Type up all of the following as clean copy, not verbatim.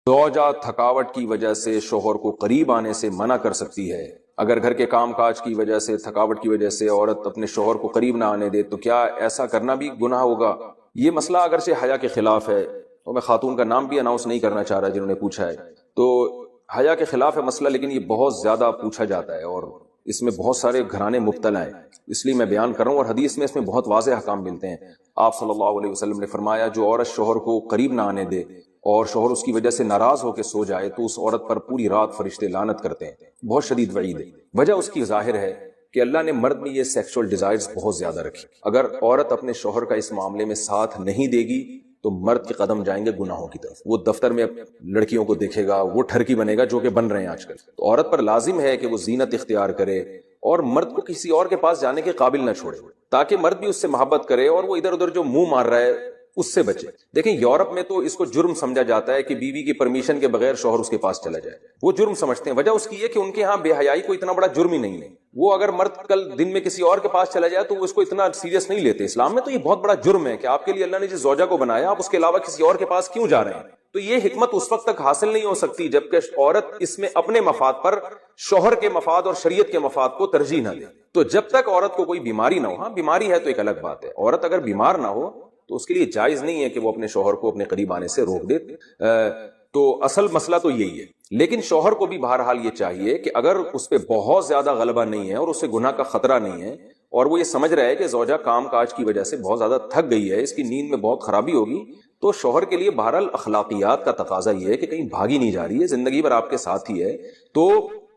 زوجہ تھکاوٹ کی وجہ سے شوہر کو قریب آنے سے منع کر سکتی ہے۔ اگر گھر کے کام کاج کی وجہ سے، تھکاوٹ کی وجہ سے عورت اپنے شوہر کو قریب نہ آنے دے تو کیا ایسا کرنا بھی گناہ ہوگا؟ یہ مسئلہ اگرچہ حیا کے خلاف ہے، اور میں خاتون کا نام بھی اناؤنس نہیں کرنا چاہ رہا جنہوں نے پوچھا ہے، تو حیا کے خلاف ہے مسئلہ، لیکن یہ بہت زیادہ پوچھا جاتا ہے اور اس میں بہت سارے گھرانے مبتلا ہیں، اس لیے میں بیان کر رہا ہوں، اور حدیث میں اس میں بہت واضح احکام ملتے ہیں۔ آپ صلی اللہ علیہ وسلم نے فرمایا جو عورت شوہر کو قریب نہ آنے دے اور شوہر اس کی وجہ سے ناراض ہو کے سو جائے تو اس عورت پر پوری رات فرشتے لعنت کرتے ہیں۔ بہت شدید وعید ہے۔ وجہ اس کی ظاہر ہے کہ اللہ نے مرد میں یہ سیکسول ڈیزائرز بہت زیادہ رکھی۔ اگر عورت اپنے شوہر کا اس معاملے میں ساتھ نہیں دے گی تو مرد کے قدم جائیں گے گناہوں کی طرف۔ وہ دفتر میں لڑکیوں کو دیکھے گا، وہ ٹھرکی بنے گا جو کہ بن رہے ہیں آج کل۔ تو عورت پر لازم ہے کہ وہ زینت اختیار کرے اور مرد کو کسی اور کے پاس جانے کے قابل نہ چھوڑے، تاکہ مرد بھی اس سے محبت کرے اور وہ ادھر ادھر جو منہ مار رہا ہے اس سے بچے۔ دیکھیں یورپ میں تو اس کو جرم سمجھا جاتا ہے کہ بیوی کی پرمیشن کے بغیر شوہر اس کے پاس چلا جائے، وہ جرم سمجھتے ہیں۔ وجہ اس کی ہے کہ ان کے ہاں بے حیائی کو اتنا بڑا جرم ہی نہیں ہے۔ وہ اگر مرد کل دن میں کسی اور کے پاس چلا جائے تو وہ اس کو اتنا سیریس نہیں لیتے۔ اسلام میں تو یہ بہت بڑا جرم ہے کہ آپ کے لیے اللہ نے جس زوجہ کو بنایا آپ اس کے علاوہ کسی اور کے پاس کیوں جا رہے ہیں۔ تو یہ حکمت اس وقت تک حاصل نہیں ہو سکتی جب کہ عورت اس میں اپنے مفاد پر شوہر کے مفاد اور شریعت کے مفاد کو ترجیح نہ دے۔ تو جب تک عورت کو کوئی بیماری نہ ہو، ہاں بیماری ہے تو ایک الگ بات ہے، عورت اگر بیمار نہ ہو تو اس کے لیے جائز نہیں ہے کہ وہ اپنے شوہر کو اپنے قریب آنے سے روک دے۔ تو اصل مسئلہ تو یہی ہے، لیکن شوہر کو بھی بہرحال یہ چاہیے کہ اگر اس پہ بہت زیادہ غلبہ نہیں ہے اور اسے گناہ کا خطرہ نہیں ہے اور وہ یہ سمجھ رہا ہے کہ زوجہ کام کاج کی وجہ سے بہت زیادہ تھک گئی ہے، اس کی نیند میں بہت خرابی ہوگی، تو شوہر کے لیے بہرحال اخلاقیات کا تقاضا یہ ہے کہ کہیں بھاگی نہیں جا رہی ہے، زندگی بھر آپ کے ساتھ ہی ہے، تو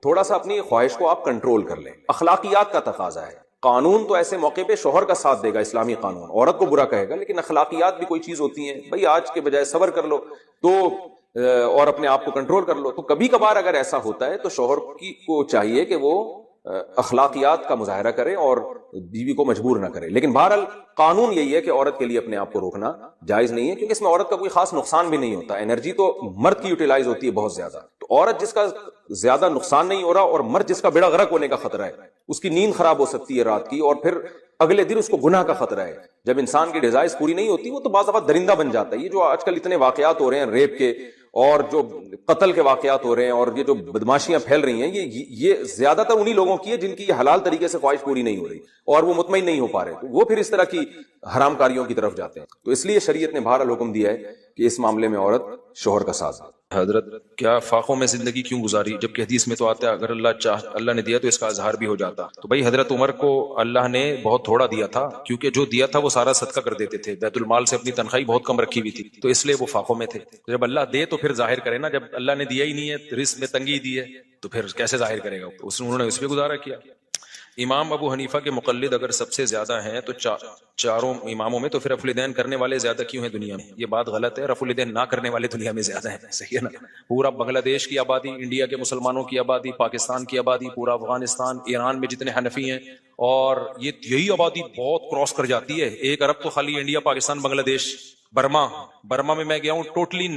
تھوڑا سا اپنی خواہش کو آپ کنٹرول کر لیں۔ اخلاقیات کا تقاضا ہے۔ قانون تو ایسے موقع پہ شوہر کا ساتھ دے گا، اسلامی قانون عورت کو برا کہے گا، لیکن اخلاقیات بھی کوئی چیز ہوتی ہیں، بھئی آج کے بجائے صبر کر لو تو اور اپنے آپ کو کنٹرول کر لو۔ تو کبھی کبھار اگر ایسا ہوتا ہے تو شوہر کو چاہیے کہ وہ اخلاقیات کا مظاہرہ کرے اور بیوی کو مجبور نہ کرے، لیکن بہرحال قانون یہی ہے کہ عورت کے لیے اپنے آپ کو روکنا جائز نہیں ہے، کیونکہ اس میں عورت کا کوئی خاص نقصان بھی نہیں ہوتا، انرجی تو مرد کی یوٹیلائز ہوتی ہے بہت زیادہ۔ تو عورت جس کا زیادہ نقصان نہیں ہو رہا اور مرد جس کا بیڑا غرق ہونے کا خطرہ ہے، اس کی نیند خراب ہو سکتی ہے رات کی اور پھر اگلے دن اس کو گناہ کا خطرہ ہے۔ جب انسان کی ڈیزائرز پوری نہیں ہوتی وہ تو بعض دفعہ درندہ بن جاتا ہے۔ یہ جو آج کل اتنے واقعات ہو رہے ہیں ریپ کے اور جو قتل کے واقعات ہو رہے ہیں اور یہ جو بدماشیاں پھیل رہی ہیں، یہ زیادہ تر انہی لوگوں کی ہے جن کی یہ حلال طریقے سے خواہش پوری نہیں ہو رہی اور وہ مطمئن نہیں ہو پا رہے، تو وہ پھر اس طرح کی حرام کاریوں کی طرف جاتے ہیں۔ تو اس لیے شریعت نے بہرحال حکم دیا ہے کہ اس معاملے میں عورت شوہر کا ساتھ دے۔ حضرت کیا فاقوں میں زندگی کیوں گزاری، جبکہ حدیث میں تو آتا ہے اگر اللہ نے دیا تو اس کا اظہار بھی ہو جاتا۔ تو بھائی حضرت عمر کو اللہ نے بہت تھوڑا دیا تھا، کیونکہ جو دیا تھا وہ سارا صدقہ کر دیتے تھے، بیت المال سے اپنی تنخواہ بہت کم رکھی ہوئی تھی، تو اس لیے وہ فاقوں میں تھے۔ جب اللہ دے تو پھر ظاہر کرے نا، جب اللہ نے دیا ہی نہیں ہے، رزق میں تنگی دی ہے تو پھر کیسے ظاہر کرے گا؟ انہوں نے اس پہ گزارا کیا۔ امام ابو حنیفہ کے مقلد اگر سب سے زیادہ ہیں تو چاروں اماموں میں، تو پھر رفع الیدین کرنے والے زیادہ کیوں ہیں دنیا میں؟ یہ بات غلط ہے، رفع الیدین نہ کرنے والے دنیا میں زیادہ ہیں، صحیح ہے نا؟ پورا بنگلہ دیش کی آبادی، انڈیا کے مسلمانوں کی آبادی، پاکستان کی آبادی، پورا افغانستان، ایران میں جتنے حنفی ہیں، اور یہی آبادی بہت کراس کر جاتی ہے 1 ارب تو خالی انڈیا، پاکستان، بنگلہ دیش، برما میں میں گیا ہوں، ٹوٹلی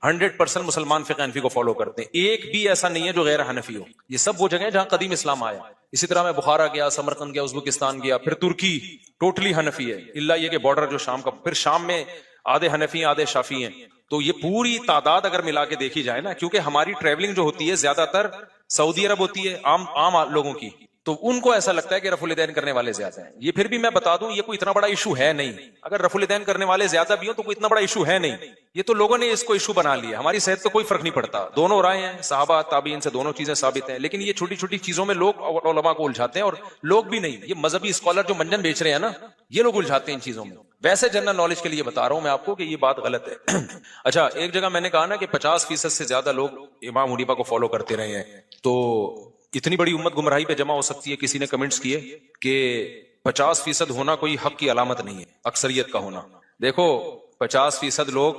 100% مسلمان فقہ حنفی کو فالو کرتے ہیں، ایک بھی ایسا نہیں ہے جو غیر حنفی ہو۔ یہ سب وہ جگہ ہیں جہاں قدیم اسلام آیا۔ اسی طرح میں بخارا گیا، سمرقند گیا، ازبکستان گیا، پھر ترکی ٹوٹلی حنفی ہے، اللہ یہ کہ بارڈر جو شام کا، پھر شام میں آدھے حنفی ہیں آدھے شافعی ہیں۔ تو یہ پوری تعداد اگر ملا کے دیکھی جائے نا، کیونکہ ہماری ٹریولنگ جو ہوتی ہے زیادہ تر سعودی عرب ہوتی ہے عام لوگوں کی، تو ان کو ایسا لگتا ہے کہ رفع الیدین کرنے والے زیادہ ہیں۔ یہ پھر بھی میں بتا دوں یہ کوئی اتنا بڑا ایشو ہے نہیں، اگر رفع الیدین کرنے والے زیادہ بھی ہوں تو کوئی اتنا بڑا ایشو ہے نہیں، یہ تو لوگوں نے اس کو ایشو بنا لیا۔ ہماری صحت کو کوئی فرق نہیں پڑتا، دونوں رائے ہیں، صحابہ تابعین سے دونوں چیزیں ثابت ہیں، لیکن یہ چھوٹی چھوٹی چیزوں میں لوگ علماء کو الجھاتے ہیں، اور لوگ بھی نہیں، یہ مذہبی اسکالر جو منجن بیچ رہے ہیں نا، یہ لوگ الجھاتے ہیں ان چیزوں میں۔ ویسے جنرل نالج کے لیے بتا رہا ہوں میں آپ کو کہ یہ بات غلط ہے۔ اچھا، ایک جگہ میں نے کہا نا کہ 50% سے زیادہ لوگ امام حنیفہ کو فالو کرتے رہے ہیں، تو اتنی بڑی امت گمراہی پہ جمع ہو سکتی ہے؟ کسی نے کمنٹس کیے کہ 50% ہونا کوئی حق کی علامت نہیں ہے، اکثریت کا ہونا۔ دیکھو 50% لوگ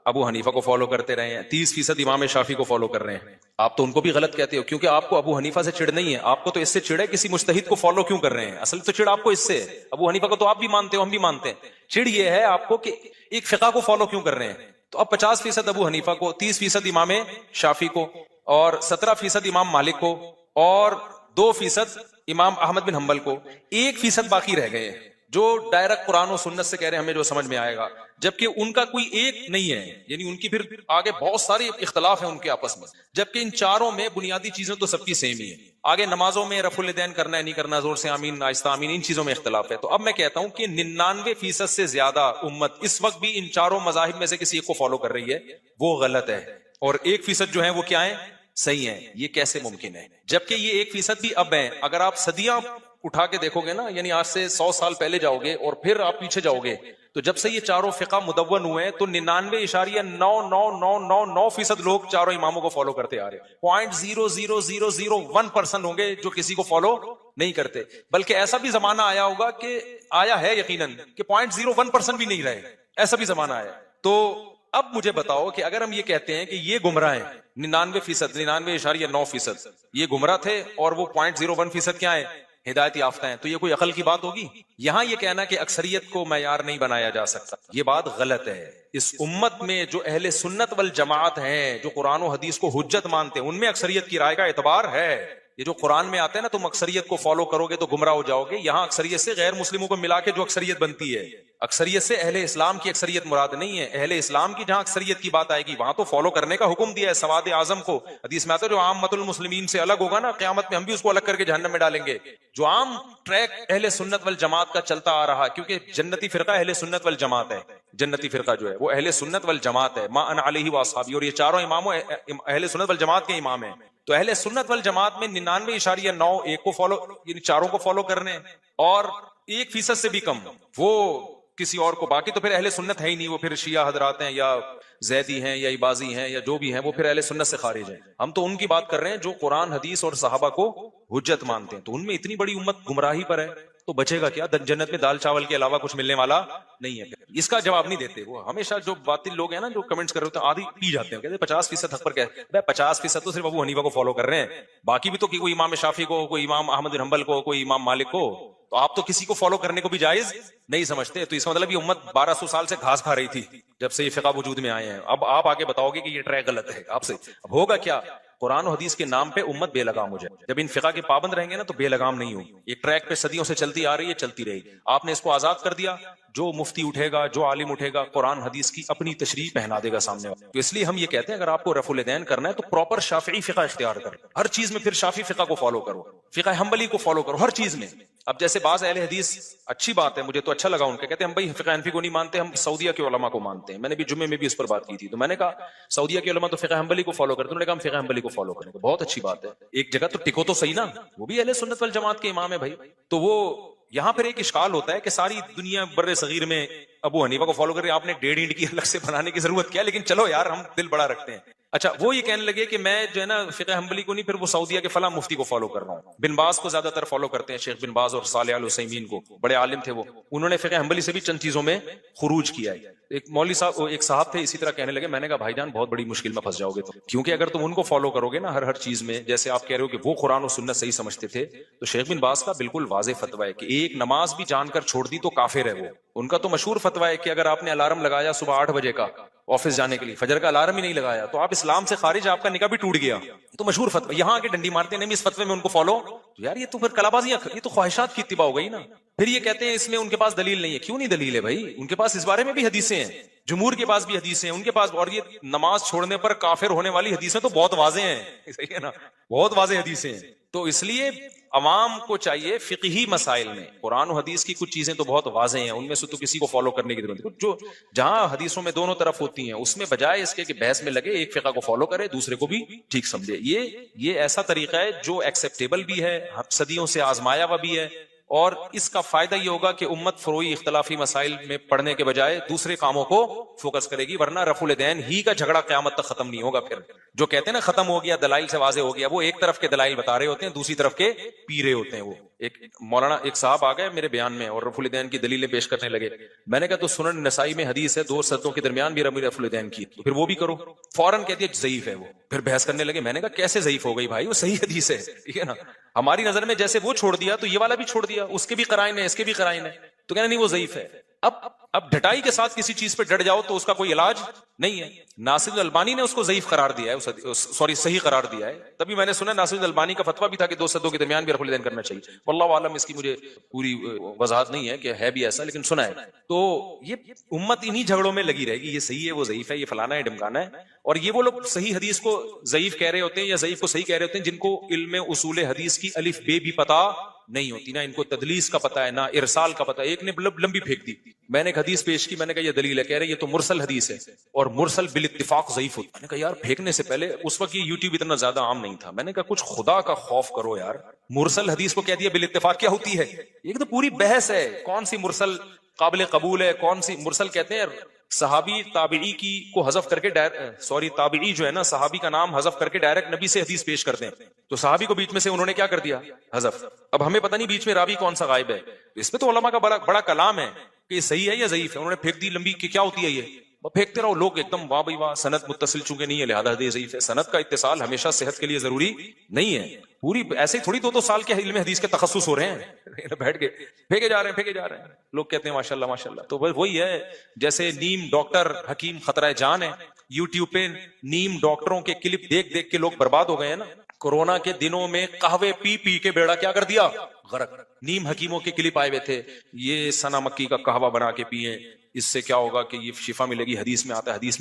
ابو حنیفہ کو فالو کرتے رہے ہیں، 30% امام شافعی کو فالو کر رہے ہیں، آپ تو ان کو بھی غلط کہتے ہو، کیونکہ آپ کو ابو حنیفہ سے چڑ نہیں ہے، آپ کو تو اس سے چڑ ہے کسی مجتہد کو فالو کیوں کر رہے ہیں، اصل تو چڑ آپ کو اس سے ہے۔ ابو حنیفہ کو تو آپ بھی مانتے ہو، ہم بھی مانتے ہیں، چڑ یہ ہے آپ کو کہ ایک فقہ کو فالو کیوں کر رہے ہیں۔ تو اب 50% ابو حنیفہ کو، 30% امام شافعی کو، اور 17% امام مالک کو، اور 2% امام احمد بن حنبل کو، 1% باقی رہ گئے جو ڈائریکٹ قرآن و سنت سے کہہ رہے ہیں ہمیں جو سمجھ میں آئے گا۔ جبکہ ان کا کوئی ایک نہیں ہے، یعنی ان کی پھر آگے بہت سارے اختلاف ہیں ان کے آپس میں، جبکہ ان چاروں میں بنیادی چیزیں تو سب کی سیم ہی ہے. آگے نمازوں میں رفع الیدین کرنا ہے نہیں کرنا، زور سے آمین آہستہ آمین، ان چیزوں میں اختلاف ہے. تو اب میں کہتا ہوں کہ 99% سے زیادہ امت اس وقت بھی ان چاروں مذاہب میں سے کسی ایک کو فالو کر رہی ہے، وہ غلط ہے، اور 1% جو ہے وہ کیا ہے؟ صحیح ہے. یہ کیسے ممکن ہے؟ جبکہ یہ 1% بھی اب ہیں. اگر آپ صدیاں اٹھا کے دیکھو گے نا، یعنی آج سے 100 سال پہلے جاؤ گے اور پھر آپ پیچھے جاؤ گے، تو جب سے یہ چاروں فقہ مدون ہوئے ہیں تو 99.99999% لوگ چاروں اماموں کو فالو کرتے آ رہے ہیں. 0.00001% ہوں گے جو کسی کو فالو نہیں کرتے. بلکہ ایسا بھی زمانہ آیا ہوگا کہ آیا ہے یقیناً کہ 0.01% بھی نہیں رہے، ایسا بھی زمانہ آیا. تو اب مجھے بتاؤ کہ اگر ہم یہ کہتے ہیں کہ یہ گمراہ ہیں 99.9% یہ گمراہ تھے اور وہ 0.01% کیا ہے؟ ہدایت یافتہ ہیں، تو یہ کوئی عقل کی بات ہوگی؟ یہاں یہ کہنا کہ اکثریت کو معیار نہیں بنایا جا سکتا، یہ بات غلط ہے. اس امت میں جو اہل سنت والجماعت ہیں، جو قرآن و حدیث کو حجت مانتے ہیں، ان میں اکثریت کی رائے کا اعتبار ہے. یہ جو قرآن میں آتے ہیں نا تم اکثریت کو فالو کرو گے تو گمراہ ہو جاؤ گے، یہاں اکثریت سے غیر مسلموں کو ملا کے جو اکثریت بنتی ہے، اکثریت سے اہل اسلام کی اکثریت مراد نہیں ہے. اہل اسلام کی جہاں اکثریت کی بات آئے گی وہاں تو فالو کرنے کا حکم دیا ہے. سواد اعظم کو حدیث میں آتا ہے جو عامۃ المسلمین سے الگ ہوگا نا، قیامت میں ہم بھی اس کو الگ کر کے جہنم میں ڈالیں گے. جو عام ٹریک اہل سنت والجماعت کا چلتا آ رہا، کیونکہ جنتی فرقہ اہل سنت والجماعت ہے، جنتی فرقہ جو ہے وہ اہل سنت والجماعت ہے، ما انا علیہ واصحابی، اور یہ چاروں اماموں اہل سنت والجماعت کے امام ہیں. تو اہل سنت والجماعت میں 99.9 کو فالو، یعنی چاروں کو فالو کرنے، اور 1% سے بھی کم وہ کسی اور کو. باقی تو پھر اہل سنت ہے ہی نہیں، وہ پھر شیعہ حضرات ہیں یا زیدی ہیں یا عباضی ہیں یا جو بھی ہیں، وہ پھر اہل سنت سے خارج ہیں. ہم تو ان کی بات کر رہے ہیں جو قرآن حدیث اور صحابہ کو حجت مانتے ہیں. تو ان میں اتنی بڑی امت گمراہی پر ہے تو بچے گا کیا؟ جنت میں دال چاول کے علاوہ کچھ ملنے والا نہیں ہے. اس کا جواب نہیں دیتے وہ. ہمیشہ جو باطل لوگ ہیں نا جو کمنٹس کر رہے ہوتے ہیں آدھی پی جاتے ہیں، کہتے ہیں 50% حق پر کہتے ہیں. 50% تو صرف ابو حنیفہ کو فالو کر رہے ہیں، باقی بھی تو کوئی امام شافعی کو، کوئی امام احمد بن حنبل کو، کوئی امام مالک کو. تو آپ تو کسی کو فالو کرنے کو بھی جائز نہیں سمجھتے. تو اس کا مطلب یہ امت 1200 سال سے گھاس کھا رہی تھی جب سے یہ فقہ وجود میں آئے ہیں. اب آپ آگے بتاؤ گے کہ یہ ٹریک غلط ہے آپ سے. اب ہوگا کیا؟ قرآن و حدیث کے نام پہ امت بے لگام ہو جائے. جب ان فقہ کے پابند رہیں گے نا تو بے لگام نہیں ہوگی. ایک ٹریک پہ صدیوں سے چلتی آ رہی ہے، چلتی رہی. آپ نے اس کو آزاد کر دیا، جو مفتی اٹھے گا، جو عالم اٹھے گا، قرآن حدیث کی اپنی تشریح پہنا دے گا سامنے. تو اس لیے ہم یہ کہتے ہیں اگر آپ کو رفع الیدین کرنا ہے تو پراپر شافعی فقہ اختیار کرو، ہر چیز میں پھر شافعی فقہ کو فالو کرو، فقہ حنبلی کو فالو کرو ہر چیز میں. اب جیسے بعض اہل حدیث، اچھی بات ہے، مجھے تو اچھا لگا ان کے، کہتے ہیں ہم بھائی فقہ حنفی کو نہیں مانتے، ہم سعودیہ کے علماء کو مانتے ہیں. میں نے بھی جمعے میں بھی اس پر بات کی تھی، تو میں نے کہا سعودیہ کے علماء تو فقہ حنبلی کو فالو کرتے ہیں. انہوں نے کہا ہم فقہ حنبلی کو فالو کریں گے. بہت اچھی بات ہے، ایک جگہ تو ٹکو تو صحیح نا، وہ بھی اہل سنت والجماعت کے امام ہے بھائی. تو وہ یہاں پھر ایک اشکال ہوتا ہے کہ ساری دنیا بر صغیر میں ابو حنیفہ کو فالو کر رہے ہیں، آپ نے 1.5 اینٹ کی الگ سے بنانے کی ضرورت کیا؟ لیکن چلو یار ہم دل بڑا رکھتے ہیں. اچھا وہ یہ کہنے لگے کہ میں جو ہے نا فقہ حنبلی کو نہیں، پھر وہ سعودیہ کے فلاں مفتی کو فالو کر رہا ہوں. بن باز کو زیادہ تر فالو کرتے ہیں، شیخ بن باز اور صالح العثیمین کو، بڑے عالم تھے وہ. انہوں نے فقہ حنبلی سے بھی چند چیزوں میں خروج کیا ہے. ایک مولوی صاحب، ایک صاحب تھے، اسی طرح کہنے لگے. میں نے کہا بھائی جان بہت بڑی مشکل میں پھنس جاؤ گے، کیونکہ اگر تم ان کو فالو کرو گے نا ہر چیز میں، جیسے آپ کہہ رہے ہو کہ وہ قرآن و سنت صحیح سمجھتے تھے، تو شیخ بن باز کا بالکل واضح فتویٰ ہے کہ ایک نماز بھی جان کر چھوڑ دی تو کافر ہے وہ. ان کا تو مشہور فتویٰ ہے کہ اگر آپ نے الارم لگایا صبح 8 بجے کا آفس جانے کے لیے، فجر کا الارم ہی نہیں لگایا تو آپ اسلام سے خارج، آپ کا نکاح بھی ٹوٹ گیا. تو مشہور فتویٰ. یہاں آگے ڈنڈی مارتے نہیں اس فتوے میں ان کو فالو. تو یار یہ تو پھر کلابازیاں، یہ تو خواہشات کی اتباع ہو گئی نا. پھر یہ کہتے ہیں اس میں ان کے پاس دلیل نہیں ہے. کیوں نہیں دلیل ہے بھائی؟ ان کے پاس اس بارے میں بھی حدیثیں ہیں، جمہور کے پاس بھی حدیثیں ہیں، ان کے پاس. اور یہ نماز چھوڑنے پر کافر ہونے والی حدیثیں تو بہت واضح ہیں، صحیح ہے نا، بہت واضح حدیثیں ہیں. تو اس لیے عوام کو چاہیے فقہی مسائل میں قرآن و حدیث کی کچھ چیزیں تو بہت واضح ہیں، ان میں سے تو کسی کو فالو کرنے کی ضرورت نہیں. جو جہاں حدیثوں میں دونوں طرف ہوتی ہیں اس میں بجائے اس کے کہ بحث میں لگے ایک فقہ کو فالو کرے دوسرے کو بھی ٹھیک سمجھے. یہ ایسا طریقہ ہے جو ایکسیپٹیبل بھی ہے، صدیوں سے آزمایا ہوا بھی ہے، اور اس کا فائدہ یہ ہوگا کہ امت فروعی اختلافی مسائل میں پڑھنے کے بجائے دوسرے کاموں کو فوکس کرے گی. ورنہ رفع الیدین ہی کا جھگڑا قیامت تک ختم نہیں ہوگا. پھر جو کہتے ہیں نا ختم ہو گیا، دلائل سے واضح ہو گیا، وہ ایک طرف کے دلائل بتا رہے ہوتے ہیں، دوسری طرف کے پی رہے ہوتے ہیں. وہ ایک مولانا، ایک صاحب آ گئے میرے بیان میں اور رفع الیدین کی دلیلیں پیش کرنے لگے. میں نے کہا تو سنن نسائی میں حدیث ہے 2 سجدوں کے درمیان بھی رفع الیدین کی، تو پھر وہ بھی کرو. فوراً کہہ دیا ضعیف ہے وہ. پھر بحث کرنے لگے. میں نے کہا کیسے ضعیف ہو گئی بھائی؟ وہ صحیح حدیث ہے، ٹھیک ہے نا. ہماری نظر میں جیسے وہ چھوڑ دیا تو یہ والا بھی چھوڑ دیا، اس کے بھی قرائن ہے، اس کے بھی قرائن ہے، تو کہنا نہیں وہ ضعیف ہے. اب ڈٹائی کے ساتھ کسی چیز پہ ڈٹ جاؤ تو اس کا کوئی علاج نہیں ہے. ناصر الالبانی نے اس کو ضعیف قرار دیا ہے, سوری صحیح قرار دیا ہے. تبھی میں نے سنا ناصر الالبانی کا فتویٰ بھی تھا کہ 2 صدوں کے درمیان بھی رفع الیدین کرنا چاہیے. واللہ عالم, اس کی مجھے پوری وضاحت نہیں ہے کہ ہے بھی ایسا, لیکن سنا ہے. تو یہ امت انہی جھگڑوں میں لگی رہے گی, یہ صحیح ہے وہ ضعیف ہے, یہ فلانا ہے ڈمکانا ہے. اور یہ وہ لوگ صحیح حدیث کو ضعیف کہہ رہے ہوتے ہیں یا ضعیف کو صحیح کہہ رہے ہوتے ہیں جن کو علم اصول حدیث کی الف بے بھی پتہ نہیں ہوتی, نہ ان کو تدلیس کا پتہ ہے, نہ ارسال کا پتہ ہے. ایک نے لمبی پھینک دی, میں نے ایک حدیث پیش کی, میں نے کہا یہ دلیل ہے, کہہ رہے یہ تو مرسل حدیث ہے اور مرسل بالاتفاق ضعیف ہوتا ہے. میں نے کہا یار پھینکنے سے پہلے, اس وقت یہ یوٹیوب اتنا زیادہ عام نہیں تھا, میں نے کہا کچھ خدا کا خوف کرو یار, مرسل حدیث کو کہہ دیا بالاتفاق کیا ہوتی ہے. یہ تو پوری بحث ہے کون سی مرسل قابل قبول ہے, کون سی مرسل کہتے ہیں صحابی تابعی کی کو حذف کر کے تابعی جو ہے نا, صحابی کا نام حذف کر کے ڈائریکٹ نبی سے حدیث پیش کرتے ہیں, تو صحابی کو بیچ میں سے انہوں نے کیا کر دیا, حذف. اب ہمیں پتہ نہیں بیچ میں راوی کون سا غائب ہے, اس پہ تو علماء کا بڑا کلام ہے کہ یہ صحیح ہے یا ضعیف ہے. انہوں نے پھینک دی لمبی کہ کیا ہوتی ہے یہ, پھینکتے رہو لوگ ایک دم واہ بھائی واہ, سند متصل چونکہ نہیں ہے لہذا حدیث ضعیف ہے. سند کا اتصال ہمیشہ صحت کے لیے ضروری نہیں ہے. پوری ایسے ہی تھوڑی 2 سال کے علم حدیث کے تخصص ہو رہے ہیں, بیٹھ کے پھینکے جا رہے ہیں. لوگ کہتے ہیں ماشاءاللہ ماشاءاللہ. تو وہی ہے جیسے نیم ڈاکٹر حکیم خطرہ جان ہے, یوٹیوب پہ نیم ڈاکٹروں کے کلپ دیکھ دیکھ کے لوگ برباد ہو گئے ہیں نا. کورونا کے دنوں میں قہوے پی پی کے بیڑا کیا کر دیا, غرق. نیم حکیموں کے کلپ آئے ہوئے تھے, یہ سنا مکی کا قہوہ بنا کے پیئیں, اس سے کیا ہوگا کہ یہ شفا ملے گی, حدیث میں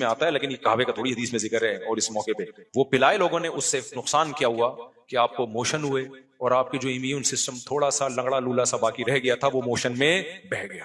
آتا ہے لیکن یہ قہوے کا تھوڑی حدیث میں ذکر ہے. اور اس موقع پہ وہ پلائے لوگوں نے, اس سے نقصان کیا ہوا کہ آپ کو موشن ہوئے اور آپ کی جو امیون سسٹم تھوڑا سا لنگڑا لولا سا باقی رہ گیا تھا وہ موشن میں بہہ گیا.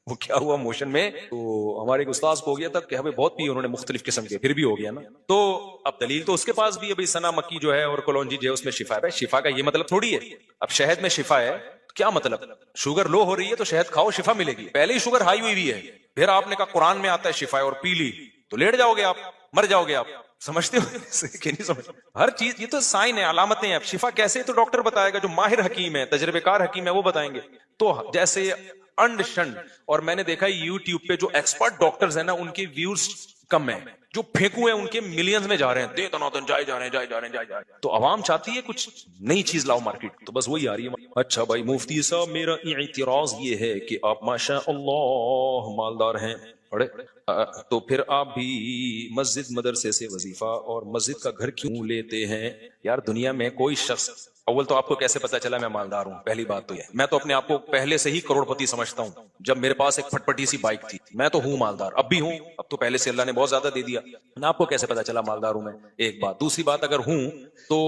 وہ کیا ہوا موشن میں, تو ہمارے ایک استاذ کو ہو گیا تھا کہ ہمیں بہت پی, انہوں نے مختلف قسم کے, پھر بھی ہو گیا نا. تو اب دلیل تو اس کے پاس بھی ہے, سنا مکی جو ہے اور کلونجی جو ہے اس میں شفا ہے. شفا کا یہ مطلب تھوڑی ہے اب شہد میں شفا ہے, کیا مطلب, شوگر لو ہو رہی ہے تو شہد کھاؤ شفا ملے گی. پہلے ہی شوگر ہائی ہوئی ہے, پھر آپ نے کہا قرآن میں آتا ہے شفا ہے اور پی لی تو لیٹ جاؤ گے آپ, مر جاؤ گے آپ. سمجھتے ہو کہ نہیں سمجھ, ہر چیز یہ تو سائن ہے, علامتیں ہیں. اب شفا کیسے تو ڈاکٹر بتائے گا, جو ماہر حکیم ہے, تجربے کار حکیم ہے, وہ بتائیں گے. تو جیسے انڈ شنڈ, اور میں نے دیکھا یوٹیوب پہ جو ایکسپرٹ ڈاکٹرز ہیں نا ان کے ویوز کم ہیں, جو پھینکو ہیں ان کے ملینز میں جا رہے ہیں, دے تناتن جائے جا رہے ہیں. تو عوام چاہتی ہے کچھ نئی چیز لاؤ مارکیٹ, تو بس وہی آ رہی ہے. اچھا بھائی مفتی صاحب, میرا اعتراض یہ ہے کہ آپ ماشاء اللہ مالدار ہیں, تو پھر آپ بھی مسجد مدرسے سے وظیفہ اور مسجد کا گھر کیوں لیتے ہیں؟ یار دنیا میں کوئی شخص, اول تو آپ کو کیسے پتا چلا میں مالدار ہوں, پہلی بات تو یہ, میں تو اپنے آپ کو پہلے سے ہی کروڑ پتی سمجھتا ہوں. جب میرے پاس ایک پھٹپٹی سی بائک تھی, میں تو ہوں مالدار, اب بھی ہوں, اب تو پہلے سے اللہ نے بہت زیادہ دے دیا. آپ کو کیسے پتا چلا مالدار ہوں میں, ایک بات. دوسری بات, اگر ہوں تو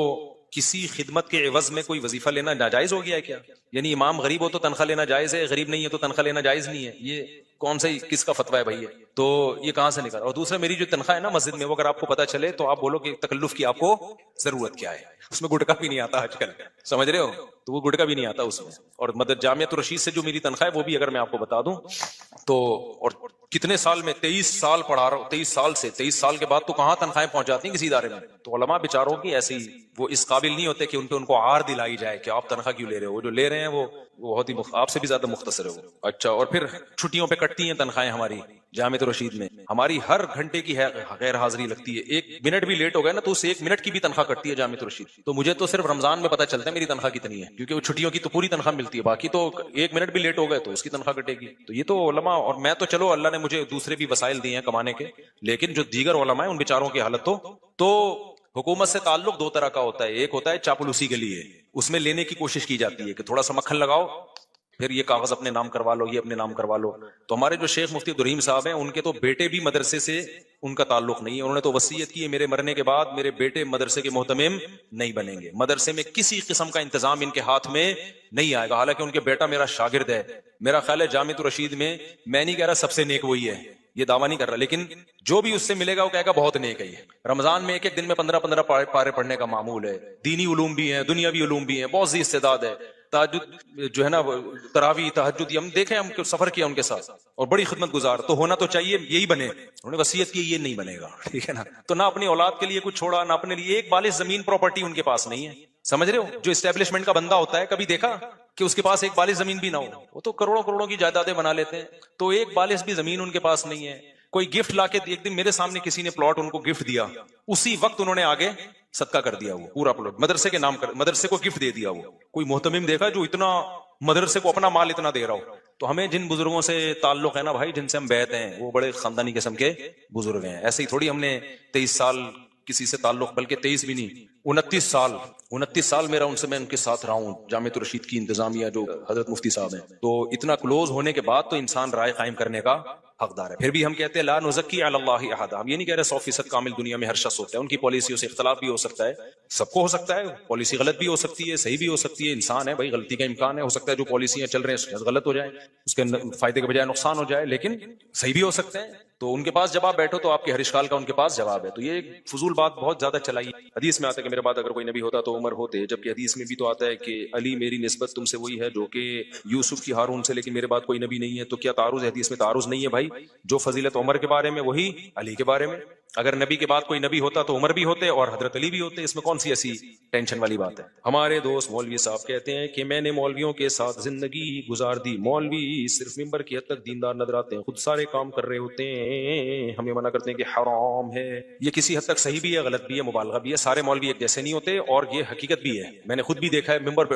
کسی خدمت کے عوض میں کوئی وظیفہ لینا ناجائز ہو گیا ہے کیا؟ یعنی امام غریب ہو تو تنخواہ لینا جائز ہے, غریب نہیں ہے تو تنخواہ لینا جائز نہیں ہے, یہ کون سا کس کا فتویٰ ہے بھائی؟ تو یہ کہاں سے نکلا؟ اور دوسرا, میری جو تنخواہ ہے نا مسجد میں, وہ اگر آپ کو پتا چلے تو آپ بولو کہ تکلف کی آپ کو ضرورت کیا ہے. اس میں گٹکا بھی نہیں آتا آج کل, سمجھ رہے ہو, تو وہ گٹکا بھی نہیں آتا اس میں. اور مدد جامعۃ الرشید سے جو میری تنخواہ ہے وہ بھی اگر میں آپ کو بتا دوں تو, اور کتنے سال میں 23 سال پڑھا رہا ہوں, 23 سال کے بعد تو کہاں تنخواہیں پہنچ جاتی ہیں کسی ادارے میں. تو علماء بیچاروں کی ایسی, وہ اس قابل نہیں ہوتے کہ ان کو عار دلائی جائے کہ آپ تنخواہ کیوں لے رہے ہو. وہ جو لے رہے ہیں وہ بہت ہی آپ سے بھی زیادہ مختصر ہے وہ. اچھا, اور پھر چھٹیوں پہ کٹتی ہیں تنخواہیں ہماری جامعۃ الرشید میں, ہماری ہر گھنٹے کی غیر حاضری لگتی ہے. 1 منٹ بھی لیٹ ہو گئے نا تو اس 1 منٹ کی بھی تنخواہ کٹتی ہے جامعۃ الرشید. تو مجھے تو صرف رمضان میں پتا چلتا ہے میری تنخواہ کتنی ہے, کیونکہ وہ چھٹیوں کی تو پوری تنخواہ ملتی ہے, باقی تو 1 منٹ بھی لیٹ ہو گئے تو اس کی تنخواہ کٹے گی. تو یہ تو علماء, اور میں تو چلو اللہ نے مجھے دوسرے بھی وسائل دیے ہیں کمانے کے, لیکن جو دیگر علماء ہیں ان بیچاروں کی حالت تو حکومت سے تعلق 2 طرح کا ہوتا ہے. ایک ہوتا ہے چاپلوسی کے لیے, اس میں لینے کی کوشش کی جاتی ہے کہ تھوڑا سا مکھن لگاؤ, پھر یہ کاغذ اپنے نام کروا لو, یہ اپنے نام کروا لو. تو ہمارے جو شیخ مفتی عبدالرحیم صاحب ہیں, ان کے تو بیٹے بھی مدرسے سے ان کا تعلق نہیں ہے. انہوں نے تو وصیت کی ہے میرے مرنے کے بعد میرے بیٹے مدرسے کے محتمم نہیں بنیں گے, مدرسے میں کسی قسم کا انتظام ان کے ہاتھ میں نہیں آئے گا. حالانکہ ان کے بیٹا میرا شاگرد ہے. میرا خیال ہے جامعۃ الرشید میں, میں نہیں کہہ رہا سب سے نیک وہی ہے, یہ دعویٰ نہیں کر رہا, لیکن جو بھی اس سے ملے گا وہ کہے گا بہت نیک ہے یہ. رمضان میں ایک دن میں 15 پارے پڑھنے کا معمول ہے. دینی علوم بھی ہیں, دنیاوی علوم بھی ہیں, بہت سی استعداد ہے. تہجد جو ہے نا, تراویح تہجد, ہم دیکھیں, ہم سفر کیا ان کے ساتھ, اور بڑی خدمت گزار. تو ہونا تو چاہیے یہی بنے. انہوں نے وصیت کی یہ نہیں بنے گا, ٹھیک ہے نا. تو نہ اپنی اولاد کے لیے کچھ چھوڑا, نہ اپنے لیے. 1 بالغ زمین پراپرٹی ان کے پاس نہیں ہے, سمجھ رہے ہو. جو اسٹیبلشمنٹ کا بندہ ہوتا ہے, کبھی دیکھا کہ اس کے پاس 1 بالغ زمین بھی نہ ہو؟ وہ تو کروڑوں کی جائیدادیں بنا لیتے ہیں. تو 1 بالغ بھی زمین ان کے پاس نہیں ہے. کوئی گفٹ لا کے, ایک دن میرے سامنے کسی نے پلاٹ ان کو گفٹ دیا, اسی وقت انہوں نے آگے صدقہ کر دیا, وہ پورا پلاٹ مدرسے کے نام کر, مدرسے کو گفٹ دے دیا. وہ کوئی محتمم دیکھا جو اتنا مدرسے کو اپنا مال اتنا دے رہا ہو. تو ہمیں جن بزرگوں سے تعلق ہے نا بھائی، جن سے ہم بیعت ہیں، وہ بڑے خاندانی قسم کے بزرگ ہیں. ایسے ہی تھوڑی ہم نے 23 سال کسی سے تعلق، بلکہ 23 بھی نہیں، 29 سال میرا ان سے، میں ان کے ساتھ رہا ہوں. جامعۃ الرشید کی انتظامیہ جو حضرت مفتی صاحب ہیں، تو اتنا کلوز ہونے کے بعد تو انسان رائے قائم کرنے کا حقدار ہے. پھر بھی ہم کہتے ہیں لا نزکی علی اللہ احد. ہم یہ نہیں کہہ رہے 100% کامل دنیا میں ہر شخص ہوتا ہے، ان کی پالیسیوں سے اختلاف بھی ہو سکتا ہے، سب کو ہو سکتا ہے. پالیسی غلط بھی ہو سکتی ہے، صحیح بھی ہو سکتی ہے، انسان ہے بھائی، غلطی کا امکان ہے. ہو سکتا ہے جو پالیسیاں چل رہے ہیں غلط ہو جائیں، اس کے فائدے کے بجائے نقصان ہو جائے، لیکن صحیح بھی ہو سکتے ہیں. تو ان کے پاس جب آپ بیٹھو تو آپ کے ہر اشکال کا ان کے پاس جواب ہے. تو یہ فضول بات بہت زیادہ چلائی. حدیث میں آتا ہے کہ میرے بعد اگر کوئی نبی ہوتا تو عمر ہوتے، جبکہ حدیث میں بھی تو آتا ہے کہ علی میری نسبت تم سے وہی ہے جو کہ یوسف کی ہارون سے، لیکن میرے بعد کوئی نبی نہیں ہے. تو کیا تعارض ہے؟ حدیث میں تعارض نہیں ہے بھائی. جو فضیلت عمر کے بارے میں وہی علی کے بارے میں. اگر نبی کے بعد کوئی نبی ہوتا تو عمر بھی ہوتے اور حضرت علی بھی ہوتے. اس میں کون سی ایسی ٹینشن والی بات ہے؟ ہمارے دوست مولوی صاحب کہتے ہیں کہ میں نے مولویوں کے ساتھ زندگی گزار دی. مولوی صرف ممبر کی حد تک دیندار نظر آتے ہیں، خود سارے کام کر رہے ہوتے ہیں، ہمیں منع کرتے ہیں کہ حرام ہے. یہ کسی حد تک صحیح بھی ہے، غلط بھی ہے، مبالغہ بھی ہے. سارے مولوی ایک جیسے نہیں ہوتے، اور یہ حقیقت بھی ہے. میں نے خود بھی دیکھا ہے ممبر پہ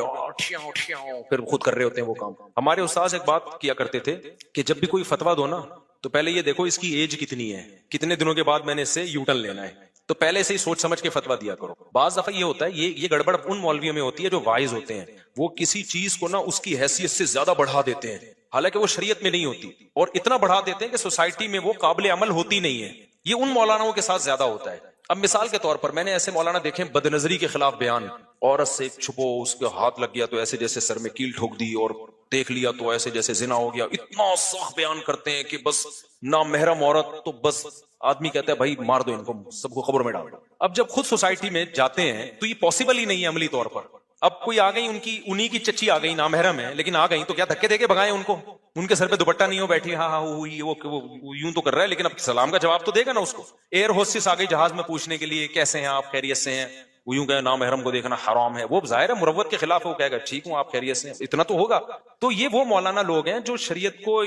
پھر خود کر رہے ہوتے ہیں وہ کام. ہمارے استاذ ایک بات کیا کرتے تھے کہ جب بھی کوئی فتویٰ دو نا تو پہلے یہ دیکھو اس کی ایج کتنی ہے، کتنے دنوں کے بعد میں نے اس سے یو ٹرن لینا ہے. تو پہلے سے ہی سوچ سمجھ کے فتویٰ دیا کرو. بعض دفعہ یہ ہوتا ہے، یہ گڑبڑ ان مولویوں میں ہوتی ہے جو واعظ ہوتے ہیں. وہ کسی چیز کو نا اس کی حیثیت سے زیادہ بڑھا دیتے ہیں، حالانکہ وہ شریعت میں نہیں ہوتی، اور اتنا بڑھا دیتے ہیں کہ سوسائٹی میں وہ قابل عمل ہوتی نہیں ہے. یہ ان مولاناؤں کے ساتھ زیادہ ہوتا ہے. اب مثال کے طور پر میں نے ایسے مولانا دیکھے بد نظری کے خلاف بیان، عورت سے چھپو، اس کے ہاتھ لگ گیا تو ایسے جیسے سر میں کیل ٹھوک دی، اور دیکھ لیا تو ایسے جیسے زنا ہو گیا. اتنا سخت بیان کرتے ہیں کہ بس نامحرم عورت تو بس آدمی کہتا ہے بھائی مار دو ان کو، سب کو قبر میں ڈال دو. اب جب خود سوسائٹی میں جاتے ہیں تو یہ پاسبل ہی نہیں ہے عملی طور پر. اب کوئی آ گئی، انہی کی چچی آ گئی، نامحرم ہے لیکن آ گئی، تو کیا دھکے دے کے بھگائیں ان کو؟ ان کے سر پہ دوپٹہ نہیں ہو، بیٹھی ہاں وہ یوں تو کر رہا ہے، لیکن اب سلام کا جواب تو دے گا نا اس کو. ایئر ہوسٹس آ گئی جہاز میں پوچھنے کے لیے کیسے ہیں آپ، خیریت سے ہیں؟ وہ یوں کہے نامحرم کو دیکھنا حرام ہے. وہ ظاہر ہے مروت کے خلاف ہے، وہ کہے گا ٹھیک ہوں آپ خیریت سے ہیں، اتنا تو ہوگا. تو یہ وہ مولانا لوگ ہیں جو شریعت کو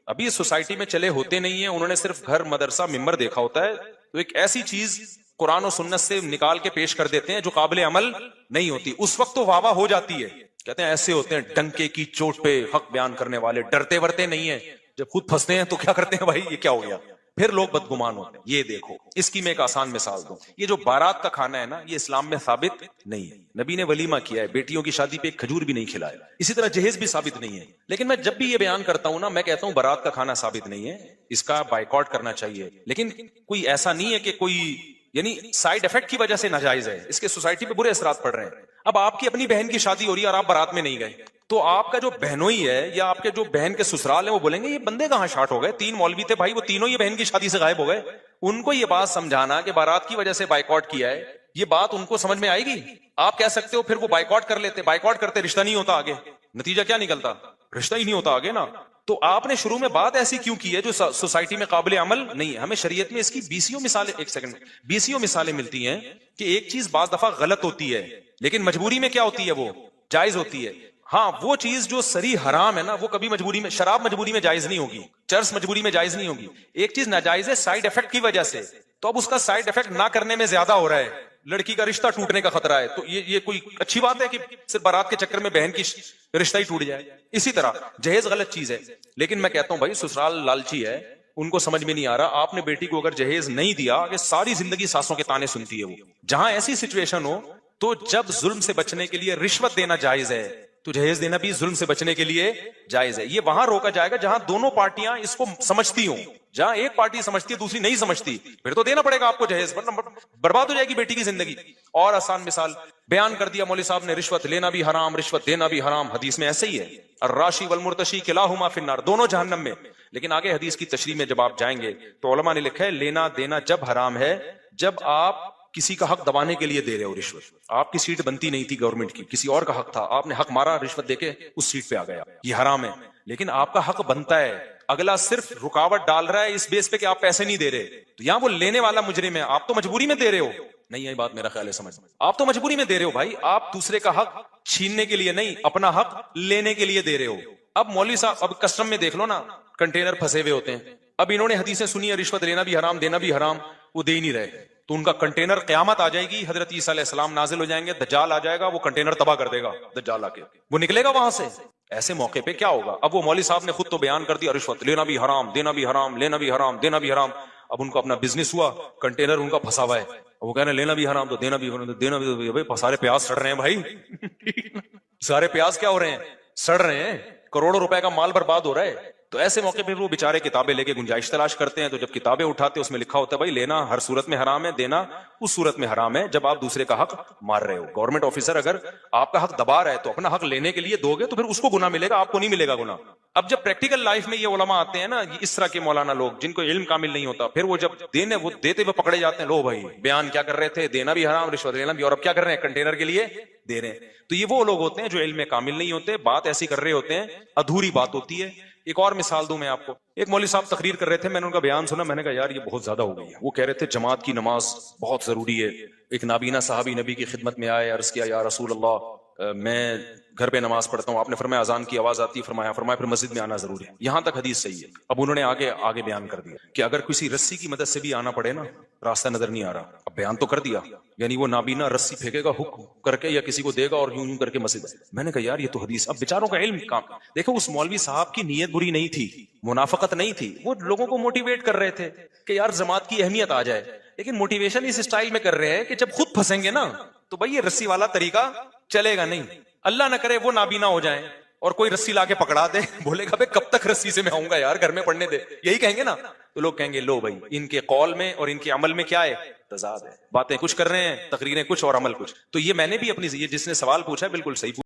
ابھی سوسائٹی میں چلے ہوتے نہیں ہیں. انہوں نے صرف گھر مدرسہ ممبر دیکھا ہوتا ہے، تو ایک ایسی چیز قرآن و سنت سے نکال کے پیش کر دیتے ہیں جو قابل عمل نہیں ہوتی. اس وقت تو واہ واہ ہو جاتی ہے، کہتے ہیں ایسے ہوتے ہیں ڈنکے کی چوٹ پہ حق بیان کرنے والے، ڈرتے ورتے نہیں ہیں. جب خود پھنستے ہیں تو کیا کرتے ہیں بھائی، یہ کیا ہو گیا؟ پھر لوگ بدگمان ہوتے ہیں. یہ دیکھو، اس کی میں ایک آسان مثال دوں. یہ جو بارات کا کھانا ہے نا، یہ اسلام میں ثابت نہیں ہے. نبی نے ولیمہ کیا ہے، بیٹیوں کی شادی پہ ایک کھجور بھی نہیں کھلایا. اسی طرح جہیز بھی ثابت نہیں ہے. لیکن میں جب بھی یہ بیان کرتا ہوں نا، میں کہتا ہوں بارات کا کھانا ثابت نہیں ہے، اس کا بائیکاٹ کرنا چاہیے. لیکن کوئی ایسا نہیں ہے کہ کوئی یعنی سائیڈ افیکٹ کی وجہ سے ناجائز ہے، اس کے سوسائٹی پہ برے اثرات پڑ رہے ہیں. اب آپ کی اپنی بہن کی شادی ہو رہی ہے اور آپ بارات میں نہیں گئے، تو آپ کا جو بہنوئی ہے یا آپ کے جو بہن کے سسرال ہیں وہ بولیں گے یہ بندے کہاں شارٹ ہو گئے. 3 مولوی تھے بھائی، وہ تینوں یہ بہن کی شادی سے غائب ہو گئے. ان کو یہ بات سمجھانا کہ بارات کی وجہ سے بائیکاٹ کیا ہے، یہ بات ان کو سمجھ میں آئے گی؟ آپ کہہ سکتے ہو پھر وہ بائیکاٹ کر لیتے، بائیکاٹ کرتے رشتہ نہیں ہوتا آگے. نتیجہ کیا نکلتا؟ رشتہ ہی نہیں ہوتا آگے نا. تو آپ نے شروع میں بات ایسی کیوں کی ہے جو سوسائٹی میں قابل عمل نہیں ہے؟ ہمیں شریعت میں اس کی 20 مثالیں ملتی ہیں کہ ایک چیز بعض دفعہ غلط ہوتی ہے لیکن مجبوری میں کیا ہوتی ہے، وہ جائز ہوتی ہے. ہاں وہ چیز جو صریح حرام ہے نا، وہ کبھی مجبوری میں، شراب مجبوری میں جائز نہیں ہوگی، چرس مجبوری میں جائز نہیں ہوگی. ایک چیز ناجائز ہے سائیڈ افیکٹ کی وجہ سے، تو اب اس کا سائیڈ افیکٹ نہ کرنے میں زیادہ ہو رہا ہے. لڑکی کا رشتہ ٹوٹنے کا خطرہ ہے، تو یہ کوئی اچھی بات ہے کہ صرف بارات کے چکر میں بہن کی رشتہ ہی ٹوٹ جائے؟ اسی طرح جہیز غلط چیز ہے، لیکن میں کہتا ہوں بھائی سسرال لالچی ہے، ان کو سمجھ میں نہیں آ رہا. آپ نے بیٹی کو اگر جہیز نہیں دیا کہ ساری زندگی ساسوں کے تانے سنتی ہے. وہ جہاں ایسی سچویشن ہو تو جب ظلم سے بچنے کے لیے رشوت دینا جائز ہے تو جہیز دینا بھی ظلم سے بچنے کے لیے جائز ہے. یہ وہاں روکا جائے گا جہاں دونوں پارٹیاں اس کو سمجھتی ہوں. جہاں ایک پارٹی سمجھتی ہے دوسری نہیں سمجھتی، پھر تو دینا پڑے گا آپ کو جہیز، ورنہ برباد ہو جائے گی بیٹی کی زندگی. اور آسان مثال بیان کر دیا مولوی صاحب نے، رشوت لینا بھی حرام، رشوت دینا بھی حرام. حدیث میں ایسے ہی ہے، الراشی والمرتشی کلاہما فی النار، دونوں جہنم میں. لیکن آگے حدیث کی تشریح میں جب آپ جائیں گے تو علماء نے لکھا ہے لینا دینا جب حرام ہے جب آپ کسی کا حق دبانے کے لیے دے رہے ہو رشوت. آپ کی سیٹ بنتی نہیں تھی گورنمنٹ کی، کسی اور کا حق تھا، آپ نے حق مارا، رشوت دے کے اس سیٹ پہ آ گیا، یہ حرام ہے. لیکن آپ کا حق بنتا ہے، اگلا صرف رکاوٹ ڈال رہا ہے اس بیس پہ کہ آپ پیسے نہیں دے رہے، تو یہاں وہ لینے والا مجرم ہے. آپ تو مجبوری میں دے رہے ہو. نہیں یہ بات میرا خیال ہے سمجھ، آپ تو مجبوری میں دے رہے ہو بھائی، آپ دوسرے کا حق چھیننے کے لیے نہیں، اپنا حق لینے کے لیے دے رہے ہو. اب مولوی صاحب اب کسٹم میں دیکھ لو نا، کنٹینر پھنسے ہوئے ہوتے ہیں. اب انہوں نے حدیثیں سنی ہے رشوت لینا بھی حرام دینا بھی حرام، وہ دے ہی نہیں رہے، تو ان کا کنٹینر قیامت آ جائے گی، حضرت عیسیٰ علیہ السلام نازل ہو جائیں گے، دجال آ جائے گا، وہ کنٹینر تباہ کر دے گا. دجال آ کے وہ نکلے گا وہاں سے. ایسے موقع پہ کیا ہوگا؟ اب وہ مولوی صاحب نے خود تو بیان کر دیا رشوت لینا بھی حرام، دینا بھی حرام، لینا بھی حرام، دینا بھی حرام. اب ان کو اپنا بزنس ہوا، کنٹینر ان کا پھنسا ہوا ہے، وہ کہہ رہے ہیں لینا بھی حرام تو دینا بھی حرام، دینا بھی. بھائی سارے پیاز سڑ رہے ہیں بھائی. سارے پیاز کیا ہو رہے ہیں؟ سڑ رہے ہیں. کروڑوں روپے کا مال برباد ہو رہا ہے. تو ایسے موقع پہ وہ بےچارے کتابیں لے کے گنجائش تلاش کرتے ہیں. تو جب کتابیں اٹھاتے اس میں لکھا ہوتا ہے بھائی لینا ہر صورت میں حرام ہے، دینا اس صورت میں حرام ہے جب آپ دوسرے کا حق مار رہے ہو. گورنمنٹ آفیسر اگر آپ کا حق دبا رہا ہے تو اپنا حق لینے کے لیے دو گے تو پھر اس کو گناہ ملے گا، آپ کو نہیں ملے گا گناہ. اب جب پریکٹیکل لائف میں یہ علماء آتے ہیں نا، اس طرح کے مولانا لوگ جن کو علم کامل نہیں ہوتا، پھر وہ جب وہ دیتے ہوئے پکڑے جاتے ہیں، لو بھائی بیان کیا کر رہے تھے، دینا بھی حرام، رشوت لینا بھی، اور اب کیا کر رہے ہیں؟ کنٹینر کے لیے دے رہے ہیں. تو یہ وہ لوگ ہوتے ہیں جو علم میں کامل نہیں ہوتے، بات ایسی کر رہے ہوتے ہیں، ادھوری بات ہوتی ہے. ایک اور مثال دوں میں آپ کو. ایک مولوی صاحب تقریر کر رہے تھے، میں نے ان کا بیان سنا، میں نے کہا یار یہ بہت زیادہ ہو گئی ہے. وہ کہہ رہے تھے جماعت کی نماز بہت ضروری ہے. ایک نابینا صحابی نبی کی خدمت میں آئے، عرض کیا یا رسول اللہ میں گھر پہ نماز پڑھتا ہوں. آپ نے فرمایا اذان کی آواز آتی ہے، فرمایا پھر مسجد میں آنا ضروری ہے. یہاں تک حدیث صحیح ہے. اب انہوں نے آگے بیان کر دیا کہ اگر کسی رسی کی مدد سے بھی آنا پڑے نا، راستہ نظر نہیں آ رہا. اب بیان تو کر دیا، یعنی وہ نابینا رسی پھینکے گا ہک کر کے یا کسی کو دے گا اور یوں کر کے مسجد. میں نے کہا یار یہ تو حدیث. اب بیچاروں کا علم کام. دیکھو اس مولوی صاحب کی نیت بری نہیں تھی، منافقت نہیں تھی، وہ لوگوں کو موٹیویٹ کر رہے تھے کہ یار جماعت کی اہمیت آ جائے. لیکن موٹیویشن اس اسٹائل میں کر رہے ہیں کہ جب خود پھنسیں گے نا تو بھائی یہ رسی والا طریقہ چلے گا نہیں. اللہ نہ کرے وہ نابینا ہو جائیں اور کوئی رسی لا کے پکڑا دے، بولے گا بھائی کب تک رسی سے میں آؤں گا یار، گھر میں پڑھنے دے، یہی کہیں گے نا. تو لوگ کہیں گے لو بھائی ان کے قول میں اور ان کے عمل میں کیا ہے؟ تضاد ہے. باتیں کچھ کر رہے ہیں، تقریریں کچھ اور عمل کچھ. تو یہ میں نے بھی اپنی، یہ جس نے سوال پوچھا ہے بالکل صحیح